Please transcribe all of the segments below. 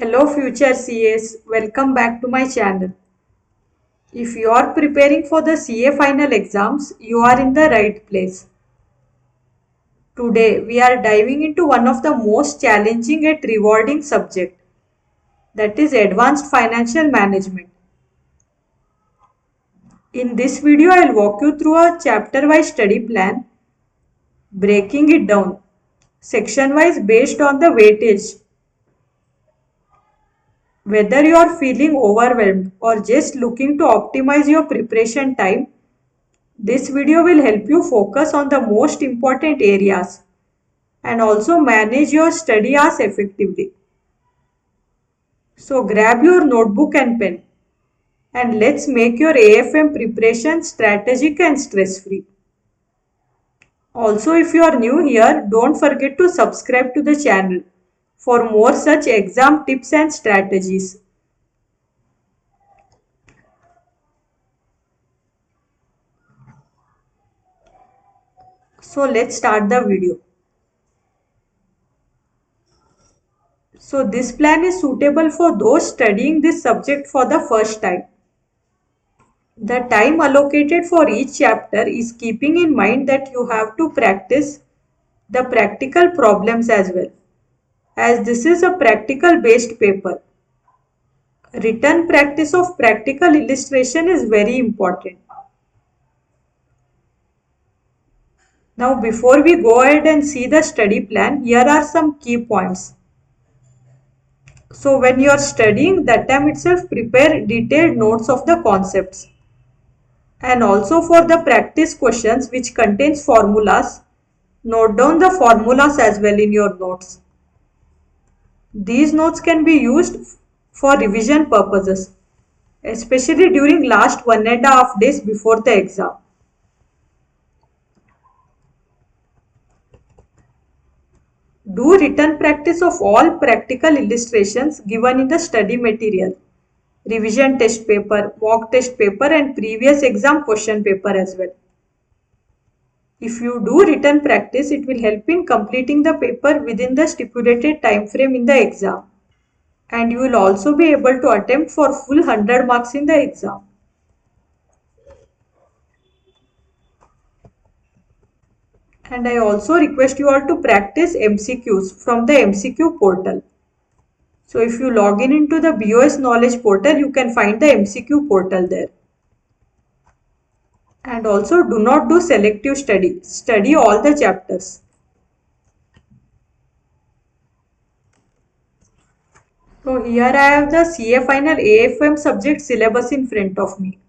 Hello future CAs, welcome back to my channel. If you are preparing for the CA final exams, you are in the right place. Today we are diving into one of the most challenging yet rewarding subject, that is advanced financial management. In this video I will walk you through a chapter wise study plan, breaking it down section wise based on the weightage. Whether you are feeling overwhelmed or just looking to optimize your preparation time, this video will help you focus on the most important areas and also manage your study hours effectively. So grab your notebook and pen and let's make your AFM preparation strategic and stress-free. Also, if you are new here, don't forget to subscribe to the channel for more such exam tips and strategies. So let's start the video. So this plan is suitable for those studying this subject for the first time. The time allocated for each chapter is keeping in mind that you have to practice the practical problems as well, as this is a practical based paper. Written practice of practical illustration is very important. Now before we go ahead and see the study plan, here are some key points. So when you are studying, that time itself prepare detailed notes of the concepts. And also for the practice questions which contains formulas, note down the formulas as well in your notes. These notes can be used for revision purposes, especially during last 1.5 days before the exam. Do written practice of all practical illustrations given in the study material, revision test paper, mock test paper and previous exam question paper as well. If you do written practice, it will help in completing the paper within the stipulated time frame in the exam. And you will also be able to attempt for full 100 marks in the exam. And I also request you all to practice MCQs from the MCQ portal. So if you log in into the BOS knowledge portal, you can find the MCQ portal there. And also do not do selective study. Study all the chapters. So here I have the CA final AFM subject syllabus in front of me.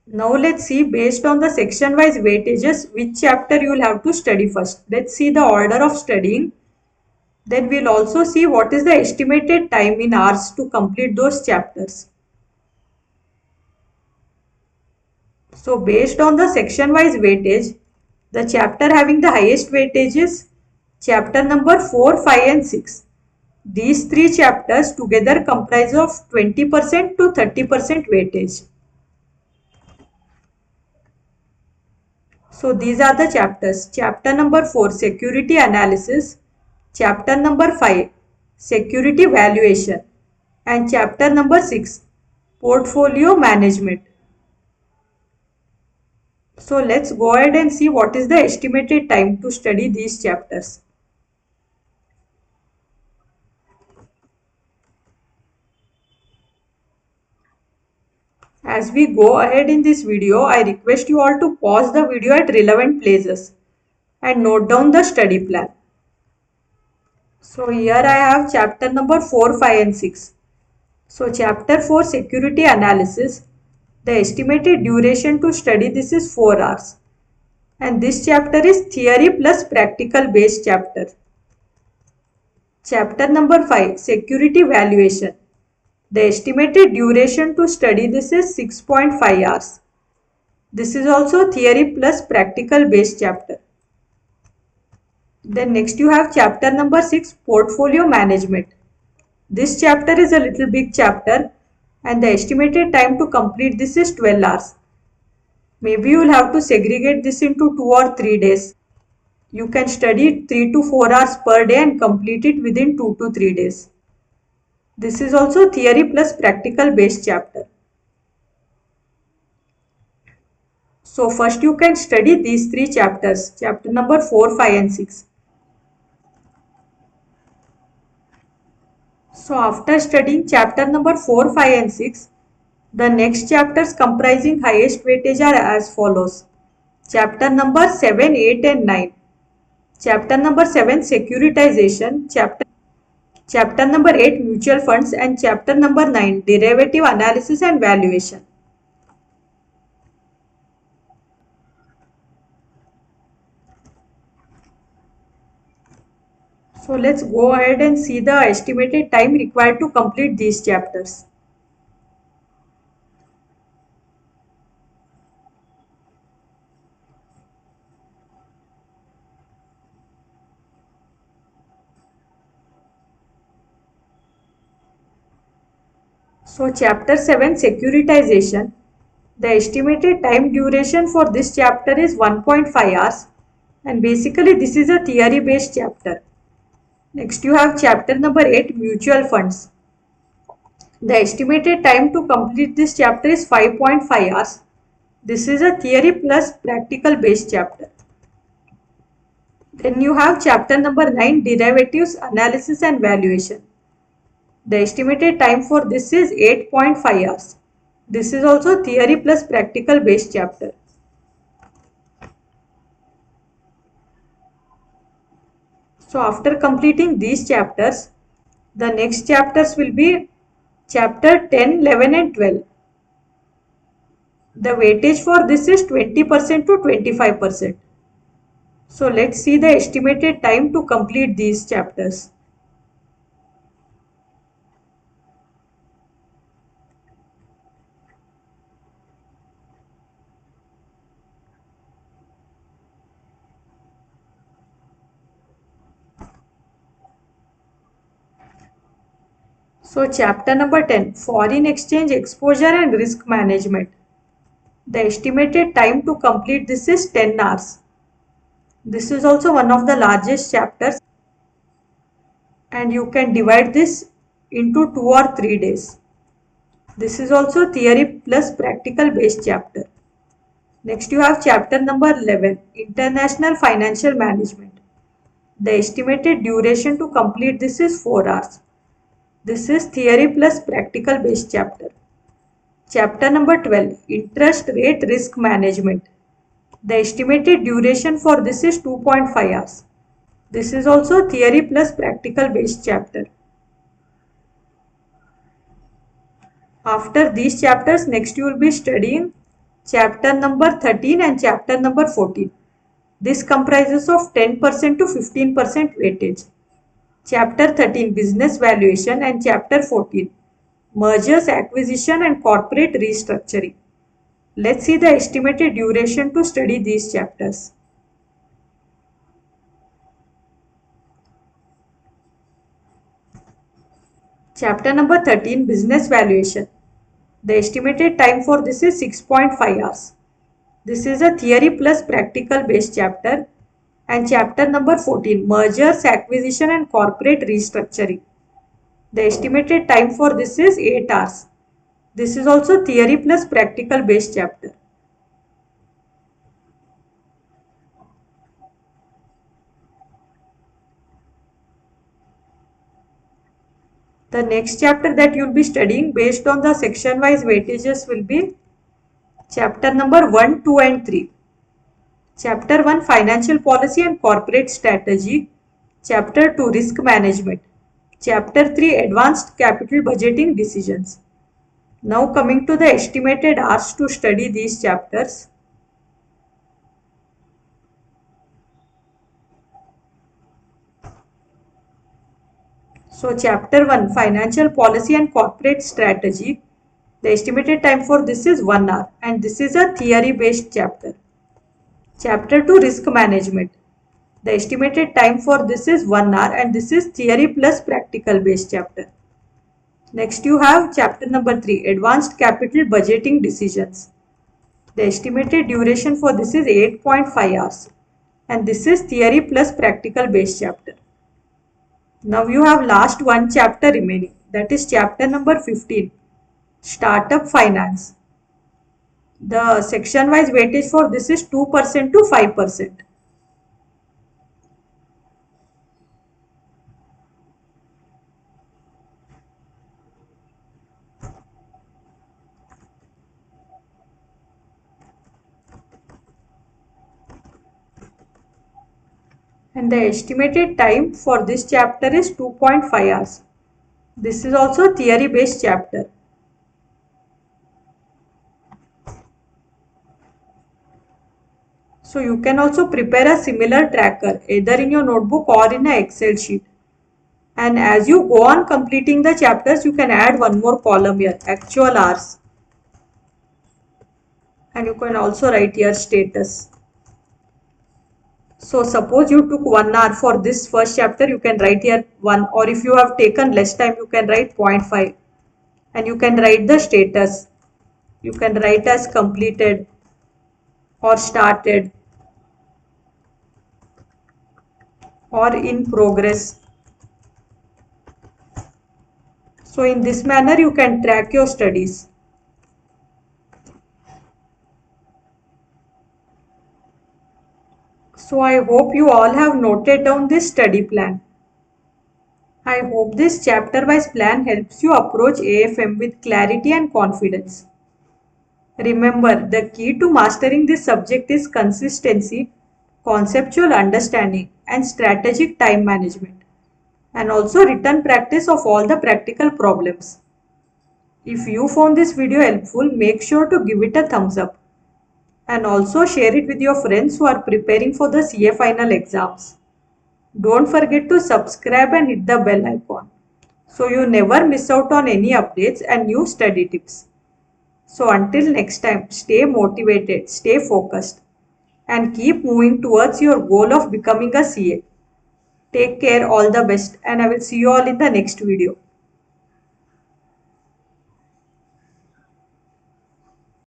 Now let's see based on the section wise weightages which chapter you will have to study first. Let's see the order of studying. Then we'll also see what is the estimated time in hours to complete those chapters. So based on the section wise weightage, the chapter having the highest weightage is chapter number 4, 5 and 6. These three chapters together comprise of 20% to 30% weightage. So these are the chapters. Chapter number 4, security analysis. Chapter number 5, security valuation. And chapter number 6, portfolio management. So let's go ahead and see what is the estimated time to study these chapters. As we go ahead in this video, I request you all to pause the video at relevant places and note down the study plan. So here I have chapter number 4, 5 and 6. So chapter 4, security analysis. The estimated duration to study this is 4 hours. And this chapter is theory plus practical based chapter. Chapter number 5, security valuation. The estimated duration to study this is 6.5 hours. This is also theory plus practical based chapter. Then next you have chapter number 6, portfolio management. This chapter is a little big chapter and the estimated time to complete this is 12 hours. Maybe you will have to segregate this into 2 or 3 days. You can study 3 to 4 hours per day and complete it within 2 to 3 days. This is also theory plus practical based chapter. So first you can study these three chapters, chapter number 4, 5 and 6. So after studying chapter number 4, 5 and 6, the next chapters comprising highest weightage are as follows. Chapter number 7, 8 and 9. Chapter number 7 securitization, chapter number 8 mutual funds and chapter number 9 derivative analysis and valuation. So let's go ahead and see the estimated time required to complete these chapters. So chapter 7 securitization, the estimated time duration for this chapter is 1.5 hours and basically this is a theory based chapter. Next you have chapter number 8 mutual funds. The estimated time to complete this chapter is 5.5 hours. This is a theory plus practical based chapter. Then you have chapter number 9 derivatives analysis and valuation. The estimated time for this is 8.5 hours. This is also theory plus practical based chapter. So after completing these chapters, the next chapters will be chapter 10, 11 and 12. The weightage for this is 20% to 25%. So let's see the estimated time to complete these chapters. So chapter number 10, foreign exchange exposure and risk management. The estimated time to complete this is 10 hours. This is also one of the largest chapters and you can divide this into 2 or 3 days. This is also theory plus practical based chapter. Next you have chapter number 11, International Financial Management. The estimated duration to complete this is 4 hours. This is theory plus practical based chapter. Chapter number 12, Interest Rate Risk Management. The estimated duration for this is 2.5 hours. This is also theory plus practical based chapter. After these chapters, next you will be studying chapter number 13 and chapter number 14. This comprises of 10% to 15% weightage. Chapter 13 Business Valuation and Chapter 14 Mergers, Acquisition and Corporate Restructuring. Let's see the estimated duration to study these chapters. Chapter number 13 Business Valuation. The estimated time for this is 6.5 hours. This is a theory plus practical based chapter. And chapter number 14 Mergers, Acquisition and Corporate Restructuring. The estimated time for this is 8 hours. This is also theory plus practical based chapter. The next chapter that you will be studying based on the section wise weightages will be chapter number 1, 2 and 3. Chapter 1 Financial Policy and Corporate Strategy. Chapter 2 Risk Management. Chapter 3 Advanced Capital Budgeting Decisions. Now coming to the estimated hours to study these chapters. So chapter 1 Financial Policy and Corporate Strategy. The estimated time for this is 1 hour and this is a theory based chapter. Chapter 2 Risk Management. The estimated time for this is 1 hour and this is theory plus practical based chapter. Next you have chapter number 3 Advanced Capital Budgeting Decisions. The estimated duration for this is 8.5 hours. And this is theory plus practical based chapter. Now you have last one chapter remaining, that is chapter number 15, Startup Finance. The section wise weightage for this is 2% to 5%. And the estimated time for this chapter is 2.5 hours. This is also theory based chapter. So you can also prepare a similar tracker either in your notebook or in an Excel sheet. And as you go on completing the chapters, you can add one more column here, actual hours. And you can also write here status. So suppose you took 1 hour for this first chapter, you can write here 1, or if you have taken less time, you can write 0.5. And you can write the status. You can write as completed or started or in progress. So in this manner, you can track your studies. So I hope you all have noted down this study plan. I hope this chapter-wise plan helps you approach AFM with clarity and confidence. Remember, the key to mastering this subject is consistency, conceptual understanding, and strategic time management, and also written practice of all the practical problems. If you found this video helpful, make sure to give it a thumbs up and also share it with your friends who are preparing for the CA final exams. Don't forget to subscribe and hit the bell icon so you never miss out on any updates and new study tips. So until next time, stay motivated, stay focused, and keep moving towards your goal of becoming a CA. Take care, all the best, and I will see you all in the next video.